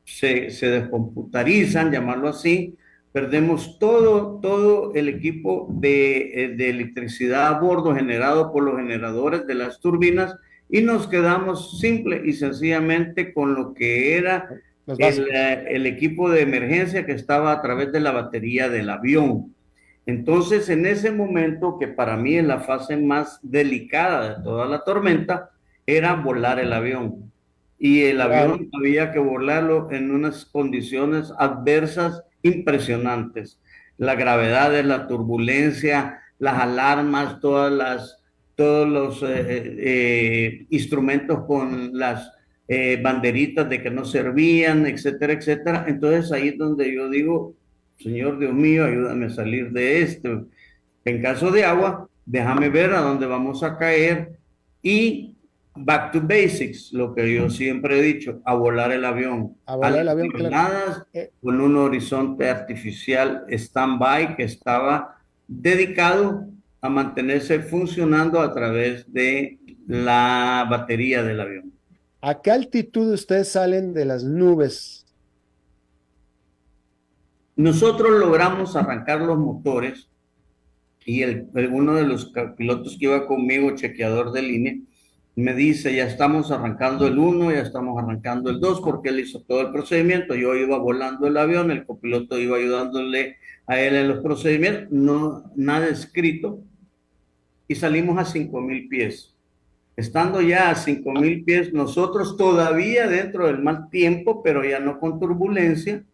descomputarizan, llamarlo así, perdemos todo el equipo de electricidad a bordo generado por los generadores de las turbinas, y nos quedamos simple y sencillamente con lo que era el equipo de emergencia que estaba a través de la batería del avión. Entonces, en ese momento, que para mí es la fase más delicada de toda la tormenta, era volar el avión. Y el avión había que volarlo en unas condiciones adversas impresionantes. La gravedad de la turbulencia, las alarmas, todos los instrumentos con las banderitas de que no servían, etcétera, etcétera. Entonces ahí es donde yo digo: Señor Dios mío, ayúdame a salir de esto. En caso de agua, déjame ver a dónde vamos a caer, y back to basics, lo que yo siempre he dicho, a volar el avión. A volar el avión, Alineadas claro. con un horizonte artificial stand-by que estaba dedicado a mantenerse funcionando a través de la batería del avión. ¿A qué altitud ustedes salen de las nubes? Nosotros logramos arrancar los motores y uno de los pilotos que iba conmigo, chequeador de línea, me dice, ya estamos arrancando el 1, ya estamos arrancando el 2, porque él hizo todo el procedimiento. Yo iba volando el avión, el copiloto iba ayudándole a él en los procedimientos, no, nada escrito, y salimos a 5,000 pies. Estando ya a 5,000 pies, nosotros todavía dentro del mal tiempo, pero ya no con turbulencia.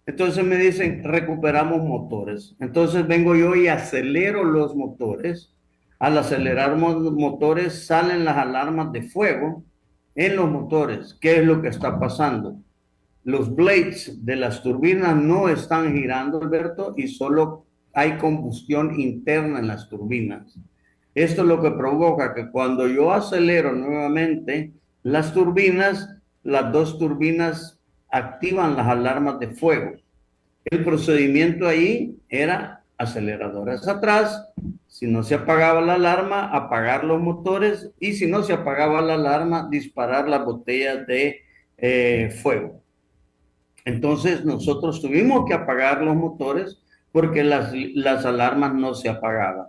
Entonces me dicen, recuperamos motores. Entonces vengo yo y acelero los motores. Al acelerar motores salen las alarmas de fuego en los motores. ¿Qué es lo que está pasando? Los blades de las turbinas no están girando, Alberto, y solo hay combustión interna en las turbinas. Esto es lo que provoca que cuando yo acelero nuevamente las turbinas, las dos turbinas activan las alarmas de fuego. El procedimiento ahí era aceleradores atrás, si no se apagaba la alarma, apagar los motores, y si no se apagaba la alarma, disparar las botellas de fuego. Entonces nosotros tuvimos que apagar los motores porque las alarmas no se apagaban.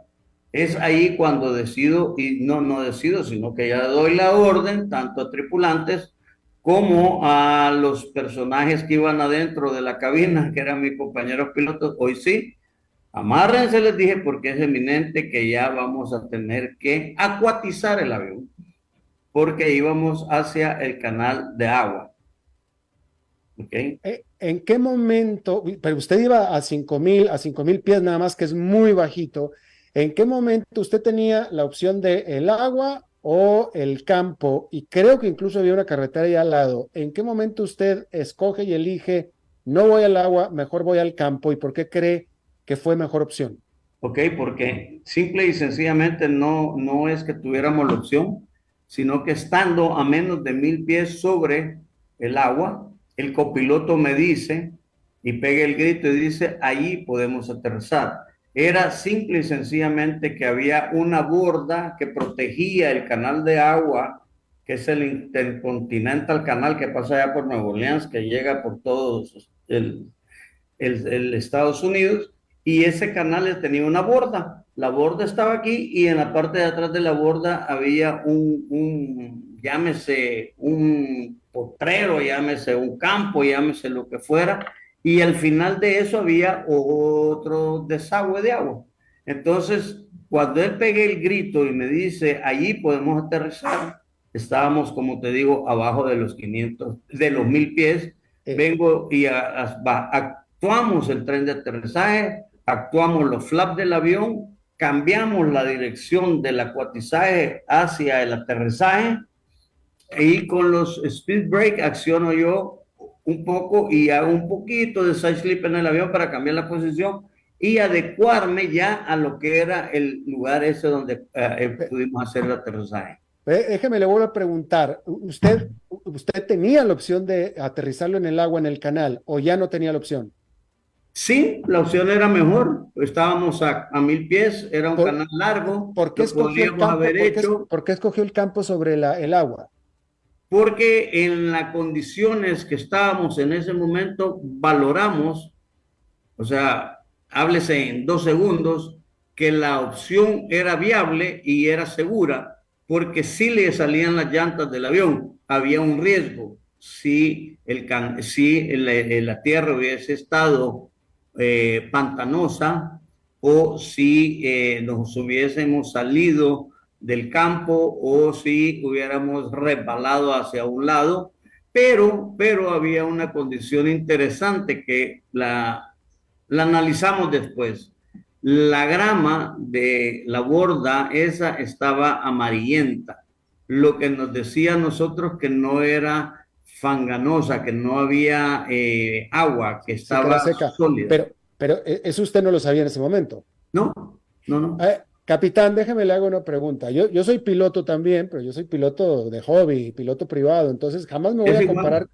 Es ahí cuando decido, y no decido, sino que ya doy la orden, tanto a tripulantes como a los personajes que iban adentro de la cabina, que eran mis compañeros pilotos. Hoy sí, amárrense, les dije, porque es eminente que ya vamos a tener que acuatizar el avión, porque íbamos hacia el canal de agua. ¿Okay? ¿En qué momento, pero usted iba a 5,000 pies nada más, que es muy bajito? ¿En qué momento usted tenía la opción de el agua o el campo? Y creo que incluso había una carretera ahí al lado. ¿En qué momento usted escoge y elige, no voy al agua, mejor voy al campo? ¿Y por qué cree que fue mejor opción? Ok, porque simple y sencillamente no es que tuviéramos la opción, sino que estando a menos de 1,000 pies sobre el agua, el copiloto me dice y pega el grito y dice, allí podemos aterrizar. Era simple y sencillamente que había una borda que protegía el canal de agua, que es el Intercontinental Canal que pasa allá por Nueva Orleans, que llega por todo el Estados Unidos, y ese canal tenía una borda. La borda estaba aquí y en la parte de atrás de la borda había llámese un potrero, llámese un campo, llámese lo que fuera, y al final de eso había otro desagüe de agua. Entonces, cuando él pegué el grito y me dice, allí podemos aterrizar, estábamos, como te digo, abajo de los 500, de los 1,000 pies. Vengo y actuamos el tren de aterrizaje, actuamos los flaps del avión, cambiamos la dirección del acuatizaje hacia el aterrizaje, y con los speed brake acciono yo un poco y hago un poquito de side slip en el avión para cambiar la posición y adecuarme ya a lo que era el lugar ese donde pudimos hacer el aterrizaje. Déjeme, le vuelvo a preguntar, ¿usted tenía la opción de aterrizarlo en el agua, en el canal, o ya no tenía la opción? Sí, la opción era mejor. Estábamos a 1,000 pies, era un canal largo. ¿Por qué escogió el campo? ¿Por qué escogió el campo sobre el agua? Porque en las condiciones que estábamos en ese momento valoramos, o sea, háblese en 2 segundos, que la opción era viable y era segura, porque si le salían las llantas del avión, había un riesgo. Si la tierra hubiese estado pantanosa, o si nos hubiésemos salido del campo, o si hubiéramos resbalado hacia un lado, pero había una condición interesante que la analizamos después. La grama de la borda esa estaba amarillenta, lo que nos decía a nosotros que no era fanganosa, que no había agua, que estaba seca. sólida. Pero eso usted no lo sabía en ese momento. No. Capitán, déjeme le hago una pregunta. Yo soy piloto también, pero yo soy piloto de hobby, piloto privado, entonces jamás me voy Es a igual. comparar.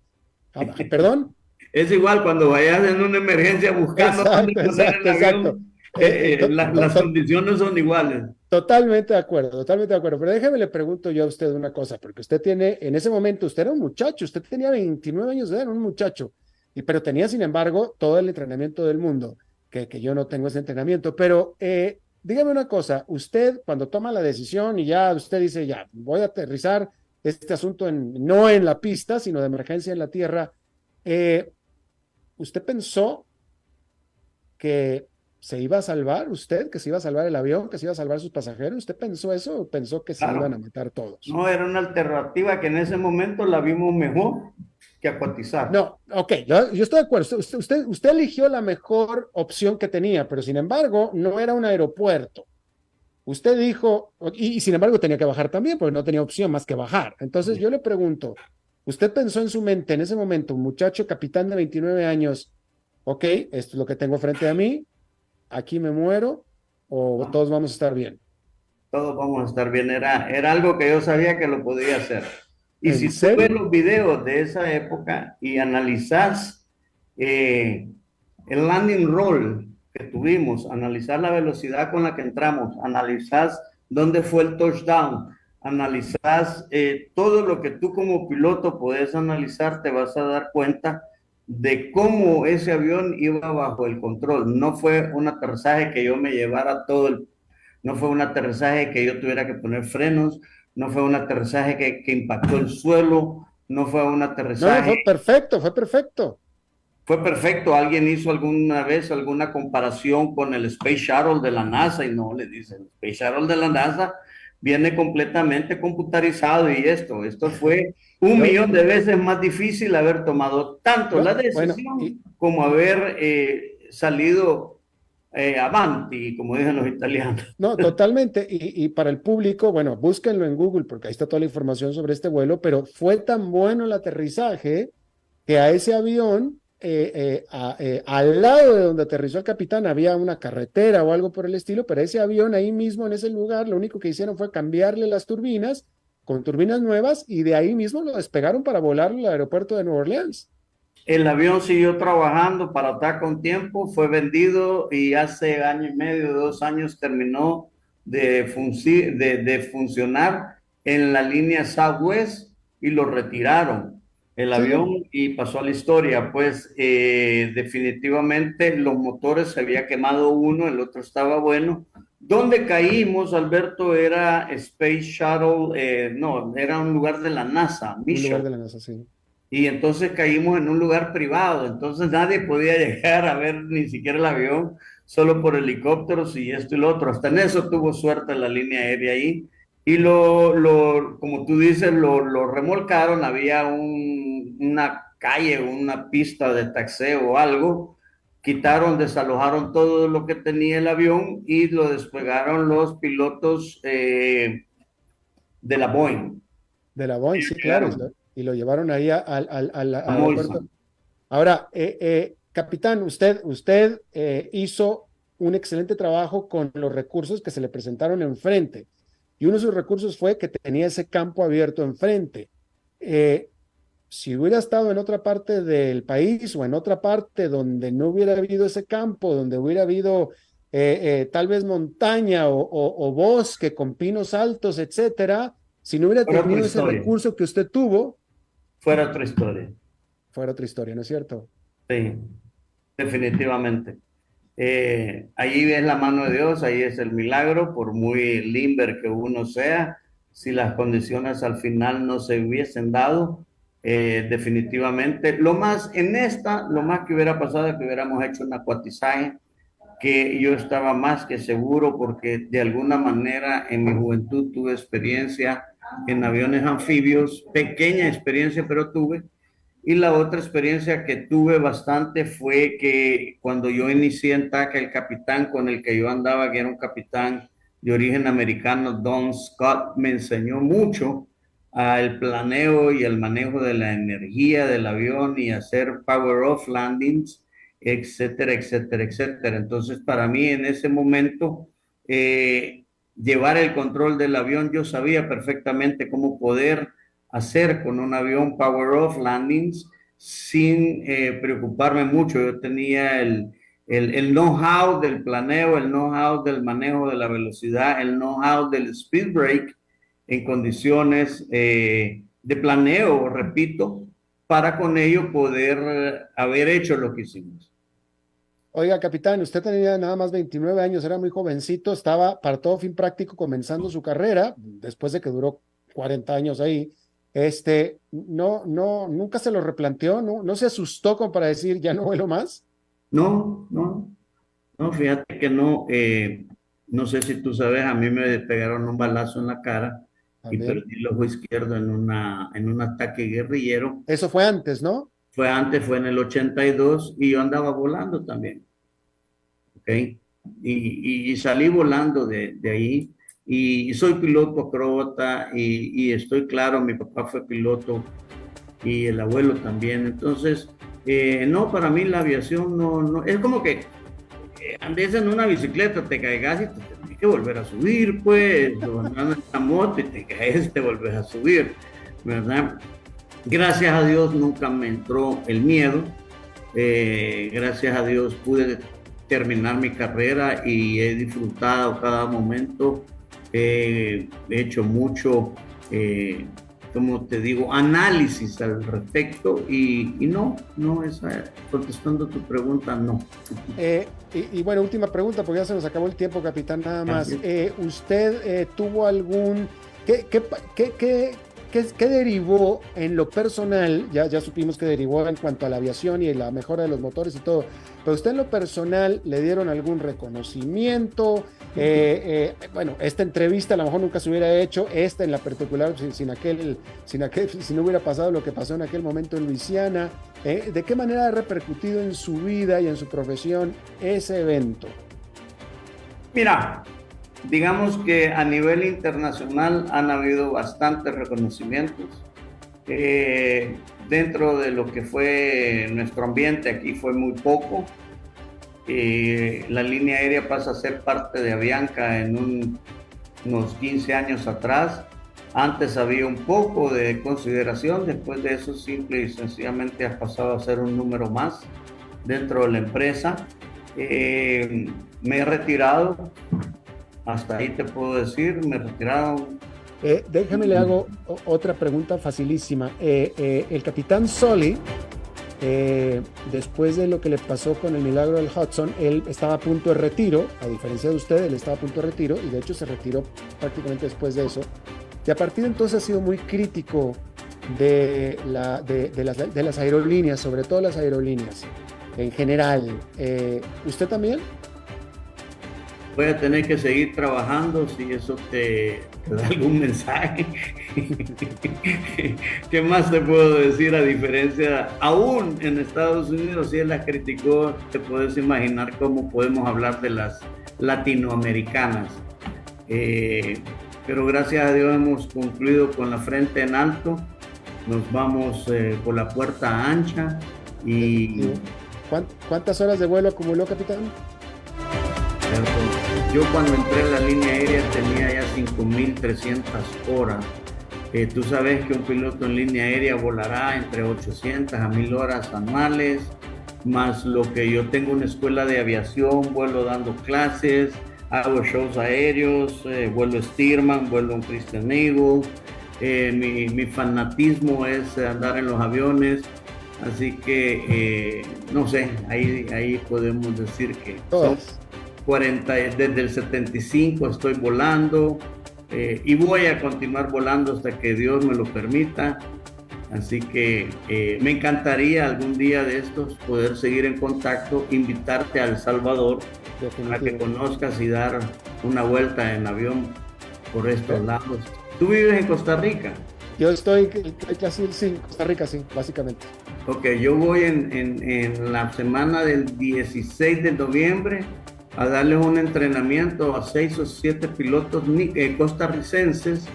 ¿Perdón? Es igual cuando vayas en una emergencia buscando dónde Exacto, poner exacto, el exacto. avión, Eh, to- to- las to- condiciones son iguales. Totalmente de acuerdo, totalmente de acuerdo. Pero déjeme le pregunto yo a usted una cosa, porque usted tiene, en ese momento, usted era un muchacho, usted tenía 29 años de edad, era un muchacho, pero tenía, sin embargo, todo el entrenamiento del mundo, que yo no tengo ese entrenamiento. Pero dígame una cosa, usted cuando toma la decisión y ya usted dice, ya, voy a aterrizar este asunto no en la pista, sino de emergencia en la tierra, ¿usted pensó que se iba a salvar usted, que se iba a salvar el avión, que se iba a salvar sus pasajeros? ¿Usted pensó eso o pensó que se iban a Claro, matar todos? no era una alternativa que en ese momento la vimos mejor que acuatizar. No, ok, yo estoy de acuerdo. Usted eligió la mejor opción que tenía, pero sin embargo no era un aeropuerto. Usted dijo, y sin embargo tenía que bajar también, porque no tenía opción más que bajar. Entonces yo le pregunto, ¿usted pensó en su mente en ese momento, un muchacho capitán de 29 años, ok, esto es lo que tengo frente a mí, aquí me muero o ¿No? todos vamos a estar bien? Todos vamos a estar bien. Era algo que yo sabía que lo podía hacer. Y ¿En si tú ves serio? los videos de esa época y analizas el landing roll que tuvimos, analizar la velocidad con la que entramos, analizas dónde fue el touchdown, analizas todo lo que tú como piloto puedes analizar, te vas a dar cuenta de cómo ese avión iba bajo el control. No fue un aterrizaje que yo me llevara todo el no fue un aterrizaje que yo tuviera que poner frenos, no fue un aterrizaje que impactó el suelo, no fue un No, no, aterrizaje, fue perfecto, fue perfecto. fue perfecto. Alguien hizo alguna vez alguna comparación con el Space Shuttle de la NASA y no, le dicen, el Space Shuttle de la NASA viene completamente computarizado y esto fue un Yo, millón de veces más difícil haber tomado tanto la bueno, decisión como haber salido avanti, como dicen los italianos. no, totalmente. Y para el público, bueno, búsquenlo en Google porque ahí está toda la información sobre este vuelo, pero fue tan bueno el aterrizaje que a ese avión, al lado de donde aterrizó el capitán, había una carretera o algo por el estilo, pero ese avión ahí mismo, en ese lugar, lo único que hicieron fue cambiarle las turbinas con turbinas nuevas y de ahí mismo lo despegaron para volar al aeropuerto de Nueva Orleans. El avión siguió trabajando para atrás con tiempo, fue vendido y hace año y medio, 2 años terminó de funcionar en la línea Southwest y lo retiraron el Sí, avión y pasó a la historia. Pues definitivamente los motores se había quemado uno, el otro estaba bueno. Donde caímos, Alberto, era Space Shuttle, no, era un lugar de la NASA, un lugar Mission. de la NASA, sí. Y entonces caímos en un lugar privado, entonces nadie podía llegar a ver ni siquiera el avión, solo por helicópteros y esto y lo otro. Hasta en eso tuvo suerte la línea aérea ahí. Y como tú dices, lo remolcaron, había una calle, una pista de taxeo o algo, quitaron, desalojaron todo lo que tenía el avión y lo despegaron los pilotos de la Boeing. De la Boeing, sí, claro, Llegaron y lo llevaron ahí al a aeropuerto. Molson. Ahora, capitán, usted hizo un excelente trabajo con los recursos que se le presentaron enfrente. Y uno de sus recursos fue que tenía ese campo abierto enfrente. Eh, si hubiera estado en otra parte del país o en otra parte donde no hubiera habido ese campo, donde hubiera habido tal vez montaña o bosque con pinos altos, etcétera, si no hubiera Fuera otra tenido ese historia. recurso que usted tuvo, Fuera otra historia. fuera otra historia, ¿no es cierto? Sí, definitivamente. Ahí es la mano de Dios, ahí es el milagro, por muy limber que uno sea, si las condiciones al final no se hubiesen dado, definitivamente. Lo más que hubiera pasado es que hubiéramos hecho un acuatizaje, que yo estaba más que seguro porque de alguna manera en mi juventud tuve experiencia en aviones anfibios, pequeña experiencia, pero tuve. Y la otra experiencia que tuve bastante fue que cuando yo inicié en TACA, el capitán con el que yo andaba, que era un capitán de origen americano, Don Scott, me enseñó mucho al planeo y el manejo de la energía del avión y hacer power off landings, etcétera, etcétera, etcétera. Entonces, para mí en ese momento, llevar el control del avión. Yo sabía perfectamente cómo poder hacer con un avión power off landings sin preocuparme mucho. Yo tenía el know-how del planeo, el know-how del manejo de la velocidad, el know-how del speed brake en condiciones de planeo, repito, para con ello poder haber hecho lo que hicimos. Oiga, capitán, usted tenía nada más 29 años, era muy jovencito, estaba para todo fin práctico comenzando su carrera, después de que duró 40 años ahí. Nunca se lo replanteó, no se asustó como para decir, ya no vuelo más. No, fíjate que no. No sé si tú sabes, a mí me pegaron un balazo en la cara y perdí el ojo izquierdo en un ataque guerrillero. Eso fue antes, ¿no? Fue en el 82 y yo andaba volando también. ¿Ok? Y salí volando de ahí. Y soy piloto acróbata y estoy claro, mi papá fue piloto y el abuelo también. Entonces, no, para mí la aviación no es como que andes en una bicicleta, te caigas y te tienes que volver a subir, pues, o andas en la moto y te caes y te vuelves a subir, ¿verdad? Gracias a Dios nunca me entró el miedo, gracias a Dios pude terminar mi carrera y he disfrutado cada momento, he hecho mucho, como te digo, análisis al respecto y no, contestando tu pregunta, no. Y bueno, última pregunta, porque ya se nos acabó el tiempo, capitán, nada más. ¿Usted tuvo algún... ¿Qué derivó en lo personal? Ya supimos que derivó en cuanto a la aviación y la mejora de los motores y todo, pero usted en lo personal le dieron algún reconocimiento. Bueno, esta entrevista a lo mejor nunca se hubiera hecho, esta en la particular, si no hubiera pasado lo que pasó en aquel momento en Luisiana. ¿De qué manera ha repercutido en su vida y en su profesión ese evento? Mira, digamos que a nivel internacional han habido bastantes reconocimientos. Dentro de lo que fue nuestro ambiente aquí fue muy poco. La línea aérea pasa a ser parte de Avianca en unos 15 años atrás. Antes había un poco de consideración, después de eso simple y sencillamente ha pasado a ser un número más dentro de la empresa. Me he retirado. Hasta ahí te puedo decir, me retiraron. Déjame le hago otra pregunta facilísima. El capitán Sully, después de lo que le pasó con el milagro del Hudson, él estaba a punto de retiro, a diferencia de usted, él estaba a punto de retiro y de hecho se retiró prácticamente después de eso. Y a partir de entonces ha sido muy crítico de las aerolíneas, sobre todo las aerolíneas en general. ¿Usted también? Voy a tener que seguir trabajando si eso te da algún mensaje. ¿Qué más te puedo decir a diferencia? Aún en Estados Unidos, si él la criticó, te puedes imaginar cómo podemos hablar de las latinoamericanas. Pero gracias a Dios hemos concluido con la frente en alto. Nos vamos por la puerta ancha. Y ¿Cuántas horas de vuelo acumuló, capitán? Yo cuando entré en la línea aérea tenía ya 5.300 horas. Tú sabes que un piloto en línea aérea volará entre 800 a 1.000 horas anuales, más lo que yo tengo una escuela de aviación, vuelo dando clases, hago shows aéreos, vuelo Stearman, vuelo en Christian Eagle. Mi fanatismo es andar en los aviones, así que no sé, ahí podemos decir que son 40, desde el 75 estoy volando y voy a continuar volando hasta que Dios me lo permita. Así que me encantaría algún día de estos poder seguir en contacto, invitarte a El Salvador para que conozcas y dar una vuelta en avión por estos lados. ¿Tú vives en Costa Rica? Yo estoy casi en Costa Rica, sí, básicamente. Ok, yo voy en la semana del 16 de noviembre a darles un entrenamiento a 6 o 7 pilotos costarricenses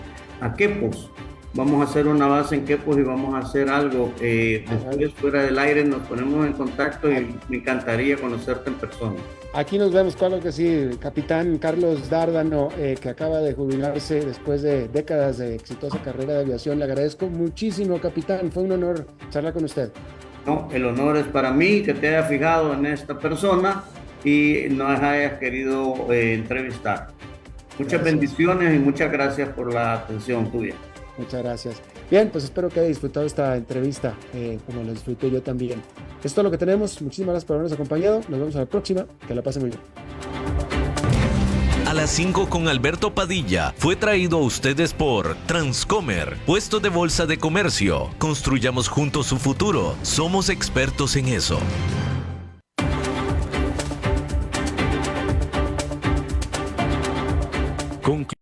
a Quepos. vamos a hacer una base en Quepos y vamos a hacer algo. Después, fuera del aire, nos ponemos en contacto y me encantaría conocerte en persona. Aquí nos vemos, claro que sí. Capitán Carlos Dárdano, que acaba de jubilarse después de décadas de exitosa carrera de aviación. Le agradezco muchísimo, capitán. Fue un honor charlar con usted. No, el honor es para mí que te hayas fijado en esta persona y nos hayas querido entrevistar. Muchas bendiciones y muchas gracias por la atención tuya. Muchas gracias. Bien, pues espero que haya disfrutado esta entrevista, como lo disfruté yo también. Es todo lo que tenemos. Muchísimas gracias por habernos acompañado. Nos vemos a la próxima. Que la pasen muy bien. A las 5 con Alberto Padilla fue traído a ustedes por Transcomer, puesto de bolsa de comercio. Construyamos juntos su futuro. Somos expertos en eso.